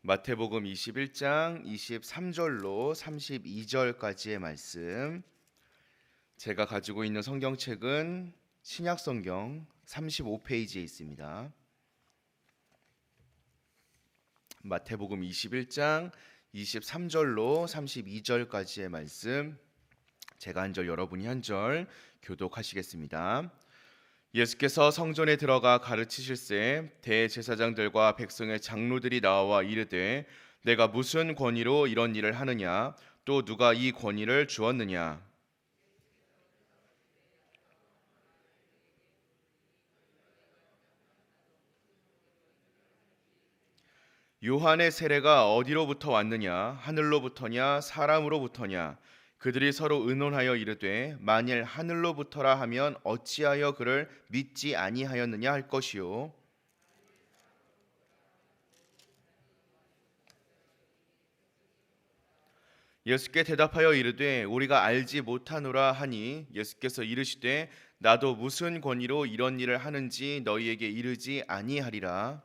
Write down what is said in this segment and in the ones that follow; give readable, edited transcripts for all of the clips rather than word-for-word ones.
마태복음 21장 23절로 32절까지의 말씀, 제가 가지고 있는 성경책은 신약성경 35페이지에 있습니다. 마태복음 21장 23절로 32절까지의 말씀, 제가 한 절, 여러분이 한 절 교독하시겠습니다. 예수께서 성전에 들어가 가르치실새 대제사장들과 백성의 장로들이 나와 이르되, 내가 무슨 권위로 이런 일을 하느냐? 또 누가 이 권위를 주었느냐? 요한의 세례가 어디로부터 왔느냐? 하늘로부터냐? 사람으로부터냐? 그들이 서로 의논하여 이르되, 만일 하늘로부터라 하면 어찌하여 그를 믿지 아니하였느냐 할 것이요. 예수께 대답하여 이르되, 우리가 알지 못하노라 하니, 예수께서 이르시되, 나도 무슨 권위로 이런 일을 하는지 너희에게 이르지 아니하리라.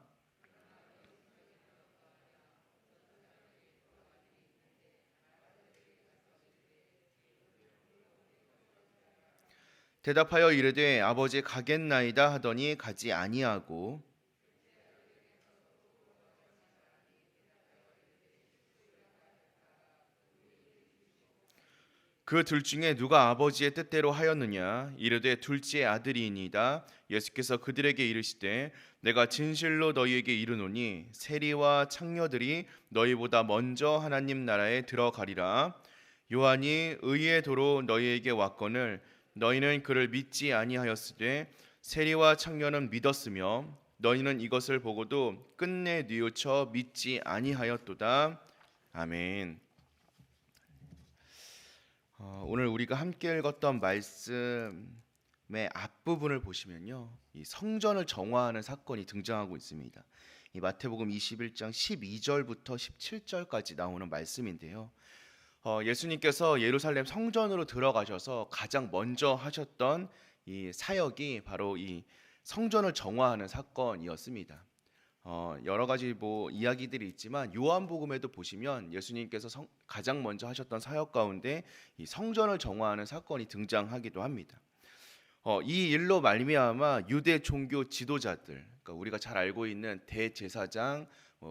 대답하여 이르되, 아버지 가겠나이다 하더니 가지 아니하고, 그 둘 중에 누가 아버지의 뜻대로 하였느냐? 이르되 둘째 아들이니이다. 예수께서 그들에게 이르시되, 내가 진실로 너희에게 이르노니 세리와 창녀들이 너희보다 먼저 하나님 나라에 들어가리라. 요한이 의의 도로 너희에게 왔거늘 너희는 그를 믿지 아니하였으되 세리와 창녀는 믿었으며 너희는 이것을 보고도 끝내 뉘우쳐 믿지 아니하였도다. 아멘. 오늘 우리가 함께 읽었던 말씀의 앞부분을 보시면요, 이 성전을 정화하는 사건이 등장하고 있습니다. 이 마태복음 21장 12절부터 17절까지 나오는 말씀인데요. 예수님께서 예루살렘 성전으로 들어가셔서 가장 먼저 하셨던 이 사역이 바로 이 성전을 정화하는 사건이었습니다. 여러 가지 이야기들이 있지만 요한복음에도 보시면 예수님께서 가장 먼저 하셨던 사역 가운데 이 성전을 정화하는 사건이 등장하기도 합니다. 이 일로 말미암아 유대 종교 지도자들, 그러니까 우리가 잘 알고 있는 대제사장,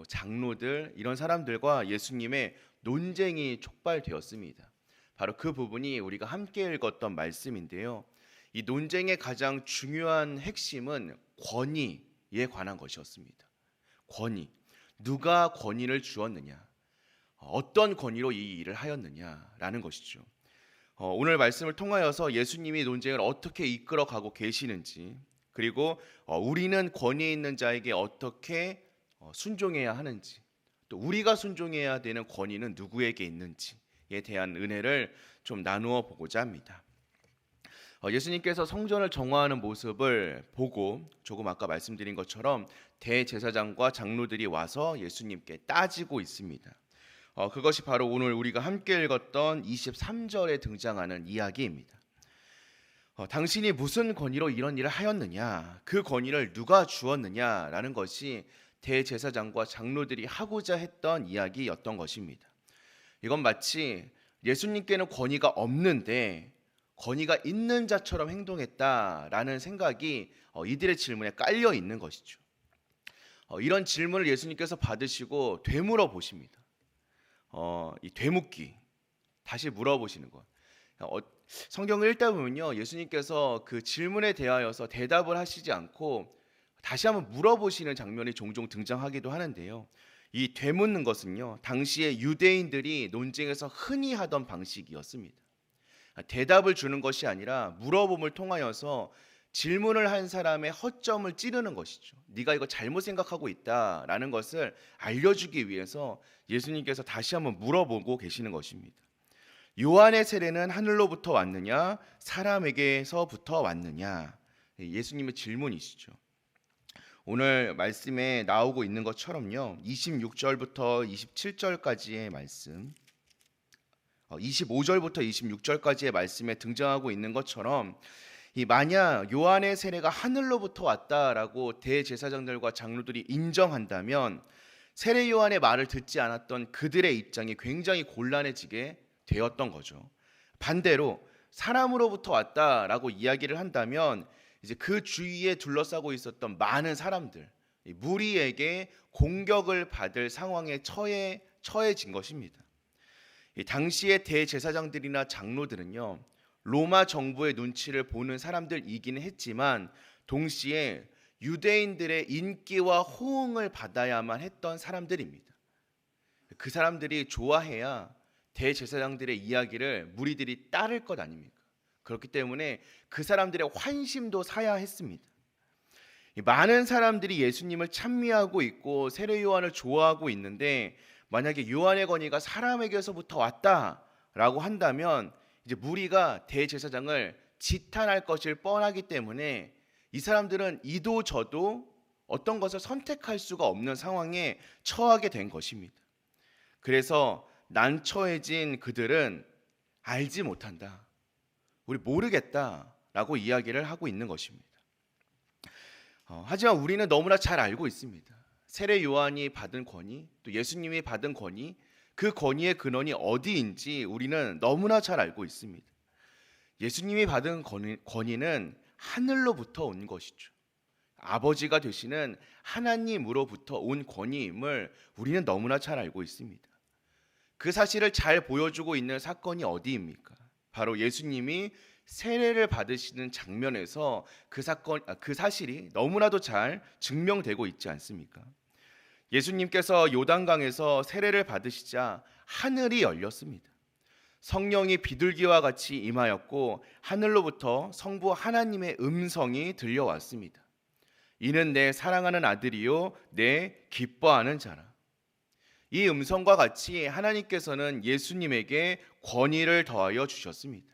장로들, 이런 사람들과 예수님의 논쟁이 촉발되었습니다. 바로 그 부분이 우리가 함께 읽었던 말씀인데요. 이 논쟁의 가장 중요한 핵심은 권위에 관한 것이었습니다. 권위, 누가 권위를 주었느냐, 어떤 권위로 이 일을 하였느냐라는 것이죠. 오늘 말씀을 통하여서 예수님이 논쟁을 어떻게 이끌어가고 계시는지, 그리고 우리는 권위 있는 자에게 어떻게 순종해야 하는지, 또 우리가 순종해야 되는 권위는 누구에게 있는지에 대한 은혜를 좀 나누어 보고자 합니다. 예수님께서 성전을 정화하는 모습을 보고 조금 아까 말씀드린 것처럼 대제사장과 장로들이 와서 예수님께 따지고 있습니다. 그것이 바로 오늘 우리가 함께 읽었던 23절에 등장하는 이야기입니다. 당신이 무슨 권위로 이런 일을 하였느냐, 그 권위를 누가 주었느냐라는 것이 대제사장과 장로들이 하고자 했던 이야기였던 것입니다. 이건 마치 예수님께는 권위가 없는데 권위가 있는 자처럼 행동했다라는 생각이 이들의 질문에 깔려 있는 것이죠. 이런 질문을 예수님께서 받으시고 되물어 보십니다. 이 되묻기, 다시 물어보시는 것. 성경을 읽다 보면요, 예수님께서 그 질문에 대하여서 대답을 하시지 않고 다시 한번 물어보시는 장면이 종종 등장하기도 하는데요. 이 되묻는 것은요, 당시에 유대인들이 논쟁에서 흔히 하던 방식이었습니다. 대답을 주는 것이 아니라 물어봄을 통하여서 질문을 한 사람의 허점을 찌르는 것이죠. 네가 이거 잘못 생각하고 있다라는 것을 알려주기 위해서 예수님께서 다시 한번 물어보고 계시는 것입니다. 요한의 세례는 하늘로부터 왔느냐, 사람에게서부터 왔느냐? 예수님의 질문이시죠. 오늘 말씀에 나오고 있는 것처럼요, 26절부터 27절까지의 말씀, 25절부터 26절까지의 말씀에 등장하고 있는 것처럼, 이 만약 요한의 세례가 하늘로부터 왔다라고 대제사장들과 장로들이 인정한다면 세례 요한의 말을 듣지 않았던 그들의 입장이 굉장히 곤란해지게 되었던 거죠. 반대로 사람으로부터 왔다라고 이야기를 한다면 이제 그 주위에 둘러싸고 있었던 많은 사람들, 이 무리에게 공격을 받을 상황에 처해진 것입니다. 이 당시의 대제사장들이나 장로들은요, 로마 정부의 눈치를 보는 사람들이기는 했지만 동시에 유대인들의 인기와 호응을 받아야만 했던 사람들입니다. 그 사람들이 좋아해야 대제사장들의 이야기를 무리들이 따를 것 아닙니까? 그렇기 때문에 그 사람들의 환심도 사야 했습니다. 많은 사람들이 예수님을 찬미하고 있고 세례 요한을 좋아하고 있는데 만약에 요한의 권위가 사람에게서부터 왔다라고 한다면 이제 무리가 대제사장을 지탄할 것일 뻔하기 때문에 이 사람들은 이도 저도 어떤 것을 선택할 수가 없는 상황에 처하게 된 것입니다. 그래서 난처해진 그들은 알지 못한다, 우리 모르겠다라고 이야기를 하고 있는 것입니다. 하지만 우리는 너무나 잘 알고 있습니다. 세례 요한이 받은 권위, 또 예수님이 받은 권위, 그 권위의 근원이 어디인지 우리는 너무나 잘 알고 있습니다. 예수님이 받은 권위는 하늘로부터 온 것이죠. 아버지가 되시는 하나님으로부터 온 권위임을 우리는 너무나 잘 알고 있습니다. 그 사실을 잘 보여주고 있는 사건이 어디입니까? 바로 예수님이 세례를 받으시는 장면에서 그 사실이 너무나도 잘 증명되고 있지 않습니까? 예수님께서 요단강에서 세례를 받으시자 하늘이 열렸습니다. 성령이 비둘기와 같이 임하였고 하늘로부터 성부 하나님의 음성이 들려왔습니다. 이는 내 사랑하는 아들이요 내 기뻐하는 자라. 이 음성과 같이 하나님께서는 예수님에게 권위를 더하여 주셨습니다.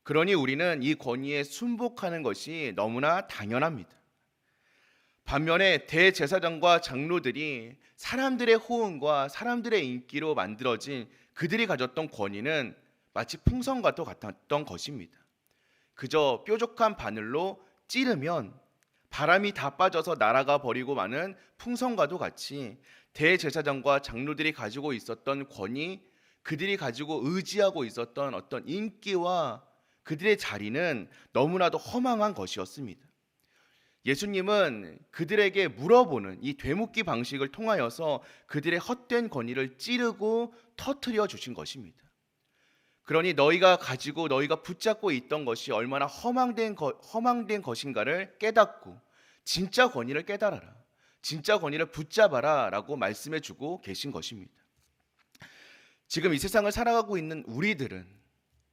그러니 우리는 이 권위에 순복하는 것이 너무나 당연합니다. 반면에 대제사장과 장로들이 사람들의 호응과 사람들의 인기로 만들어진 그들이 가졌던 권위는 마치 풍선과도 같았던 것입니다. 그저 뾰족한 바늘로 찌르면 바람이 다 빠져서 날아가 버리고 마는 풍선과도 같이 대제사장과 장로들이 가지고 있었던 권위, 그들이 가지고 의지하고 있었던 어떤 인기와 그들의 자리는 너무나도 허망한 것이었습니다. 예수님은 그들에게 물어보는 이 되묻기 방식을 통하여서 그들의 헛된 권위를 찌르고 터뜨려 주신 것입니다. 그러니 너희가 붙잡고 있던 것이 얼마나 허망된 것인가를 깨닫고 진짜 권위를 깨달아라, 진짜 권위를 붙잡아라 라고 말씀해 주고 계신 것입니다. 지금 이 세상을 살아가고 있는 우리들은,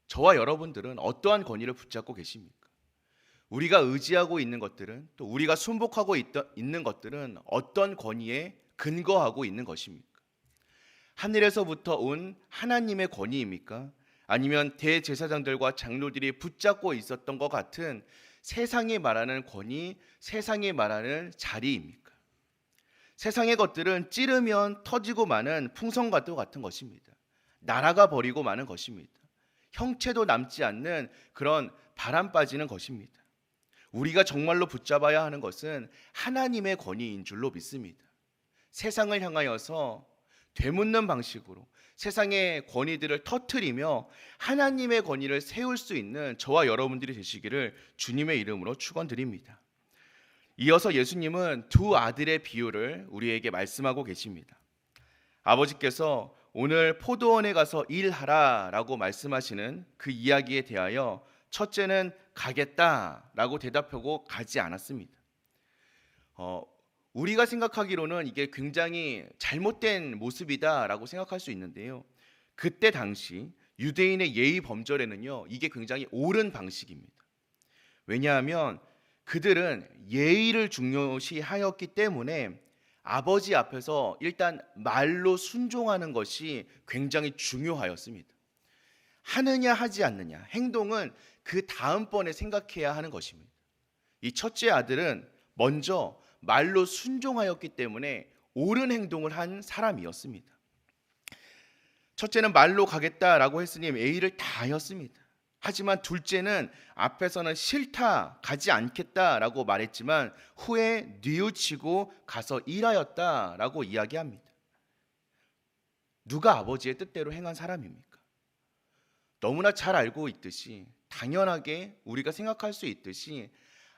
저와 여러분들은 어떠한 권위를 붙잡고 계십니까? 우리가 의지하고 있는 것들은, 또 우리가 순복하고 있는 것들은 어떤 권위에 근거하고 있는 것입니까? 하늘에서부터 온 하나님의 권위입니까? 아니면 대제사장들과 장로들이 붙잡고 있었던 것 같은 세상이 말하는 권위, 세상이 말하는 자리입니까? 세상의 것들은 찌르면 터지고 마는 풍선과도 같은 것입니다. 날아가 버리고 마는 것입니다. 형체도 남지 않는 그런 바람 빠지는 것입니다. 우리가 정말로 붙잡아야 하는 것은 하나님의 권위인 줄로 믿습니다. 세상을 향하여서 되묻는 방식으로 세상의 권위들을 터뜨리며 하나님의 권위를 세울 수 있는 저와 여러분들이 되시기를 주님의 이름으로 축원드립니다. 이어서 예수님은 두 아들의 비유를 우리에게 말씀하고 계십니다. 아버지께서 오늘 포도원에 가서 일하라라고 말씀하시는 그 이야기에 대하여 첫째는 가겠다라고 대답하고 가지 않았습니다. 우리가 생각하기로는 이게 굉장히 잘못된 모습이다라고 생각할 수 있는데요. 그때 당시 유대인의 예의 범절에는요, 이게 굉장히 옳은 방식입니다. 왜냐하면 그들은 예의를 중요시하였기 때문에 아버지 앞에서 일단 말로 순종하는 것이 굉장히 중요하였습니다. 하느냐 하지 않느냐, 행동은 그 다음번에 생각해야 하는 것입니다. 이 첫째 아들은 먼저 말로 순종하였기 때문에 옳은 행동을 한 사람이었습니다. 첫째는 말로 가겠다라고 했으니 예의를 다하였습니다. 하지만 둘째는 앞에서는 싫다, 가지 않겠다라고 말했지만 후에 뉘우치고 가서 일하였다라고 이야기합니다. 누가 아버지의 뜻대로 행한 사람입니까? 너무나 잘 알고 있듯이, 당연하게 우리가 생각할 수 있듯이,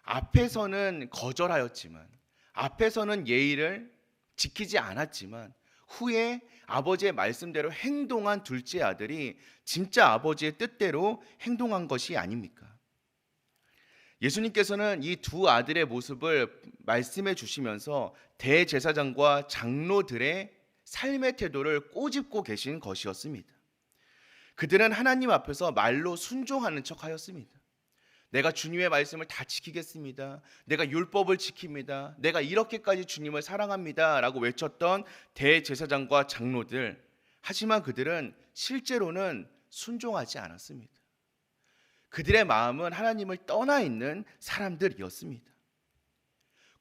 앞에서는 거절하였지만, 앞에서는 예의를 지키지 않았지만 후에 아버지의 말씀대로 행동한 둘째 아들이 진짜 아버지의 뜻대로 행동한 것이 아닙니까? 예수님께서는 이 두 아들의 모습을 말씀해 주시면서 대제사장과 장로들의 삶의 태도를 꼬집고 계신 것이었습니다. 그들은 하나님 앞에서 말로 순종하는 척하였습니다. 내가 주님의 말씀을 다 지키겠습니다. 내가 율법을 지킵니다. 내가 이렇게까지 주님을 사랑합니다. 라고 외쳤던 대제사장과 장로들. 하지만 그들은 실제로는 순종하지 않았습니다. 그들의 마음은 하나님을 떠나 있는 사람들이었습니다.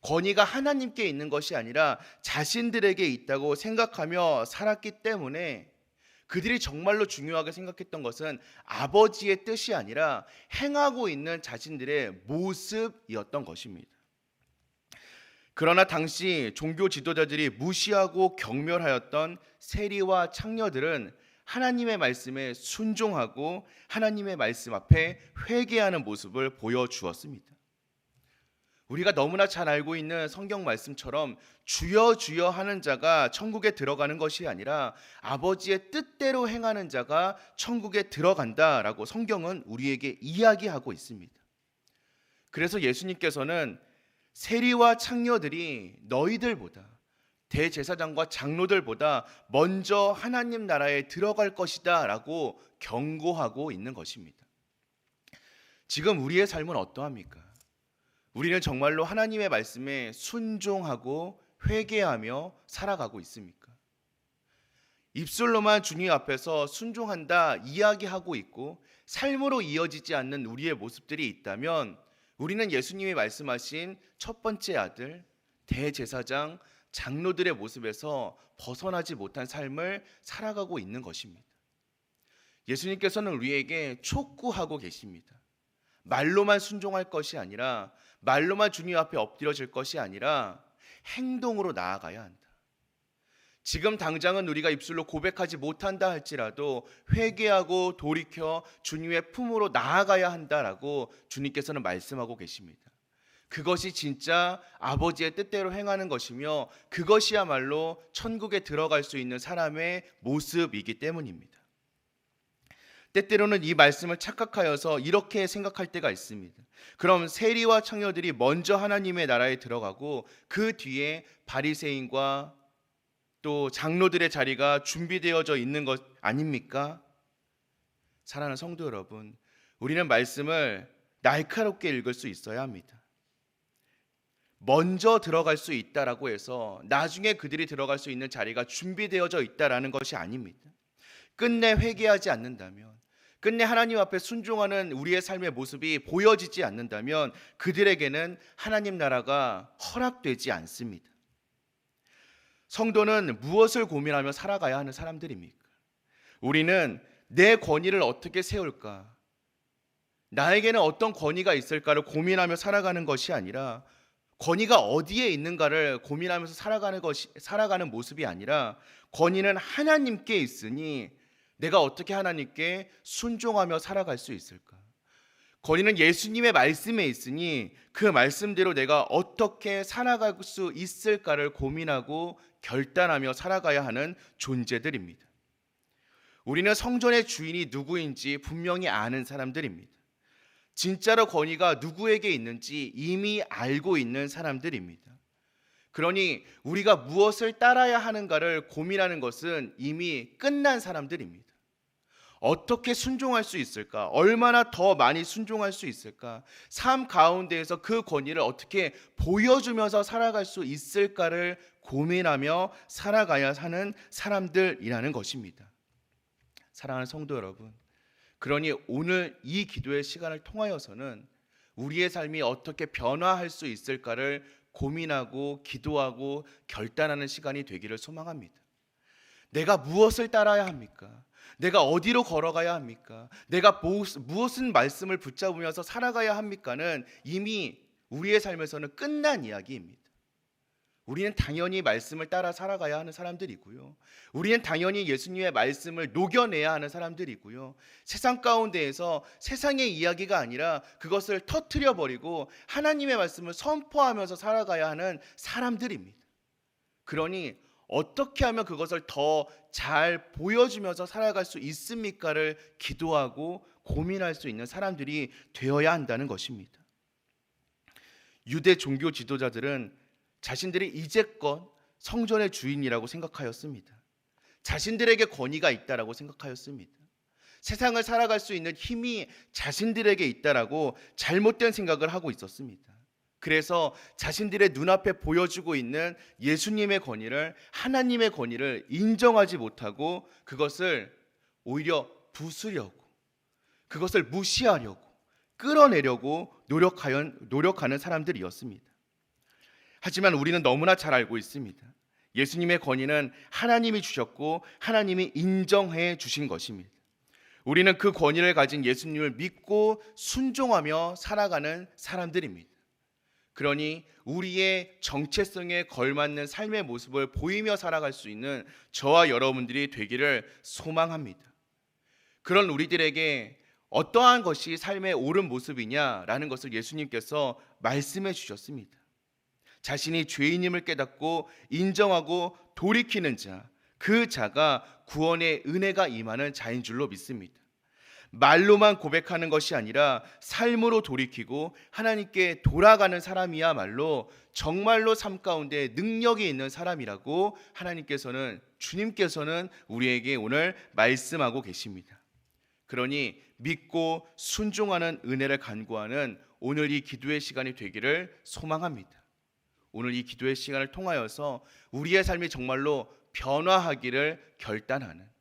권위가 하나님께 있는 것이 아니라 자신들에게 있다고 생각하며 살았기 때문에 그들이 정말로 중요하게 생각했던 것은 아버지의 뜻이 아니라 행하고 있는 자신들의 모습이었던 것입니다. 그러나 당시 종교 지도자들이 무시하고 경멸하였던 세리와 창녀들은 하나님의 말씀에 순종하고 하나님의 말씀 앞에 회개하는 모습을 보여주었습니다. 우리가 너무나 잘 알고 있는 성경 말씀처럼 주여 주여 하는 자가 천국에 들어가는 것이 아니라 아버지의 뜻대로 행하는 자가 천국에 들어간다라고 성경은 우리에게 이야기하고 있습니다. 그래서 예수님께서는 세리와 창녀들이 너희들보다, 대제사장과 장로들보다 먼저 하나님 나라에 들어갈 것이다 라고 경고하고 있는 것입니다. 지금 우리의 삶은 어떠합니까? 우리는 정말로 하나님의 말씀에 순종하고 회개하며 살아가고 있습니까? 입술로만 주님 앞에서 순종한다 이야기하고 있고 삶으로 이어지지 않는 우리의 모습들이 있다면 우리는 예수님이 말씀하신 첫 번째 아들, 대제사장, 장로들의 모습에서 벗어나지 못한 삶을 살아가고 있는 것입니다. 예수님께서는 우리에게 촉구하고 계십니다. 말로만 순종할 것이 아니라, 말로만 주님 앞에 엎드려질 것이 아니라 행동으로 나아가야 한다. 지금 당장은 우리가 입술로 고백하지 못한다 할지라도 회개하고 돌이켜 주님의 품으로 나아가야 한다라고 주님께서는 말씀하고 계십니다. 그것이 진짜 아버지의 뜻대로 행하는 것이며 그것이야말로 천국에 들어갈 수 있는 사람의 모습이기 때문입니다. 때때로는 이 말씀을 착각하여서 이렇게 생각할 때가 있습니다. 그럼 세리와 창녀들이 먼저 하나님의 나라에 들어가고 그 뒤에 바리새인과 또 장로들의 자리가 준비되어져 있는 것 아닙니까? 사랑하는 성도 여러분, 우리는 말씀을 날카롭게 읽을 수 있어야 합니다. 먼저 들어갈 수 있다라고 해서 나중에 그들이 들어갈 수 있는 자리가 준비되어져 있다라는 것이 아닙니다. 끝내 회개하지 않는다면, 끝내 하나님 앞에 순종하는 우리의 삶의 모습이 보여지지 않는다면 그들에게는 하나님 나라가 허락되지 않습니다. 성도는 무엇을 고민하며 살아가야 하는 사람들입니까? 우리는 내 권위를 어떻게 세울까? 나에게는 어떤 권위가 있을까를 고민하며 살아가는 것이 아니라 권위가 어디에 있는가를 고민하면서 살아가는 모습이 아니라 권위는 하나님께 있으니 내가 어떻게 하나님께 순종하며 살아갈 수 있을까? 권위는 예수님의 말씀에 있으니 그 말씀대로 내가 어떻게 살아갈 수 있을까를 고민하고 결단하며 살아가야 하는 존재들입니다. 우리는 성전의 주인이 누구인지 분명히 아는 사람들입니다. 진짜로 권위가 누구에게 있는지 이미 알고 있는 사람들입니다. 그러니 우리가 무엇을 따라야 하는가를 고민하는 것은 이미 끝난 사람들입니다. 어떻게 순종할 수 있을까? 얼마나 더 많이 순종할 수 있을까? 삶 가운데에서 그 권위를 어떻게 보여주면서 살아갈 수 있을까를 고민하며 살아가야 하는 사람들이라는 것입니다. 사랑하는 성도 여러분, 그러니 오늘 이 기도의 시간을 통하여서는 우리의 삶이 어떻게 변화할 수 있을까를 고민하고 기도하고 결단하는 시간이 되기를 소망합니다. 내가 무엇을 따라야 합니까? 내가 어디로 걸어가야 합니까? 내가 무슨 말씀을 붙잡으면서 살아가야 합니까는 이미 우리의 삶에서는 끝난 이야기입니다. 우리는 당연히 말씀을 따라 살아가야 하는 사람들이고요. 우리는 당연히 예수님의 말씀을 녹여내야 하는 사람들이고요. 세상 가운데에서 세상의 이야기가 아니라 그것을 터뜨려 버리고 하나님의 말씀을 선포하면서 살아가야 하는 사람들입니다. 그러니 어떻게 하면 그것을 더 잘 보여주면서 살아갈 수 있습니까를 기도하고 고민할 수 있는 사람들이 되어야 한다는 것입니다. 유대 종교 지도자들은 자신들이 이제껏 성전의 주인이라고 생각하였습니다. 자신들에게 권위가 있다라고 생각하였습니다. 세상을 살아갈 수 있는 힘이 자신들에게 있다라고 잘못된 생각을 하고 있었습니다. 그래서 자신들의 눈앞에 보여주고 있는 예수님의 권위를, 하나님의 권위를 인정하지 못하고 그것을 오히려 부수려고, 그것을 무시하려고, 끌어내려고 노력하는 사람들이었습니다. 하지만 우리는 너무나 잘 알고 있습니다. 예수님의 권위는 하나님이 주셨고 하나님이 인정해 주신 것입니다. 우리는 그 권위를 가진 예수님을 믿고 순종하며 살아가는 사람들입니다. 그러니 우리의 정체성에 걸맞는 삶의 모습을 보이며 살아갈 수 있는 저와 여러분들이 되기를 소망합니다. 그런 우리들에게 어떠한 것이 삶의 옳은 모습이냐라는 것을 예수님께서 말씀해 주셨습니다. 자신이 죄인임을 깨닫고 인정하고 돌이키는 자, 그 자가 구원의 은혜가 임하는 자인 줄로 믿습니다. 말로만 고백하는 것이 아니라 삶으로 돌이키고 하나님께 돌아가는 사람이야말로 정말로 삶 가운데 능력이 있는 사람이라고 주님께서는 우리에게 오늘 말씀하고 계십니다. 그러니 믿고 순종하는 은혜를 간구하는 오늘 이 기도의 시간이 되기를 소망합니다. 오늘 이 기도의 시간을 통하여서 우리의 삶이 정말로 변화하기를 결단하는,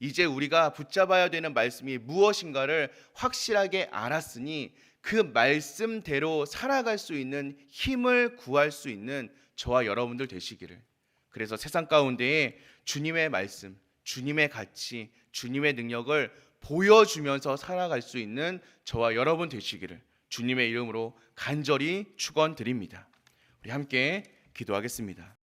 이제 우리가 붙잡아야 되는 말씀이 무엇인가를 확실하게 알았으니 그 말씀대로 살아갈 수 있는 힘을 구할 수 있는 저와 여러분들 되시기를, 그래서 세상 가운데에 주님의 말씀, 주님의 가치, 주님의 능력을 보여주면서 살아갈 수 있는 저와 여러분 되시기를 주님의 이름으로 간절히 축원드립니다. 우리 함께 기도하겠습니다.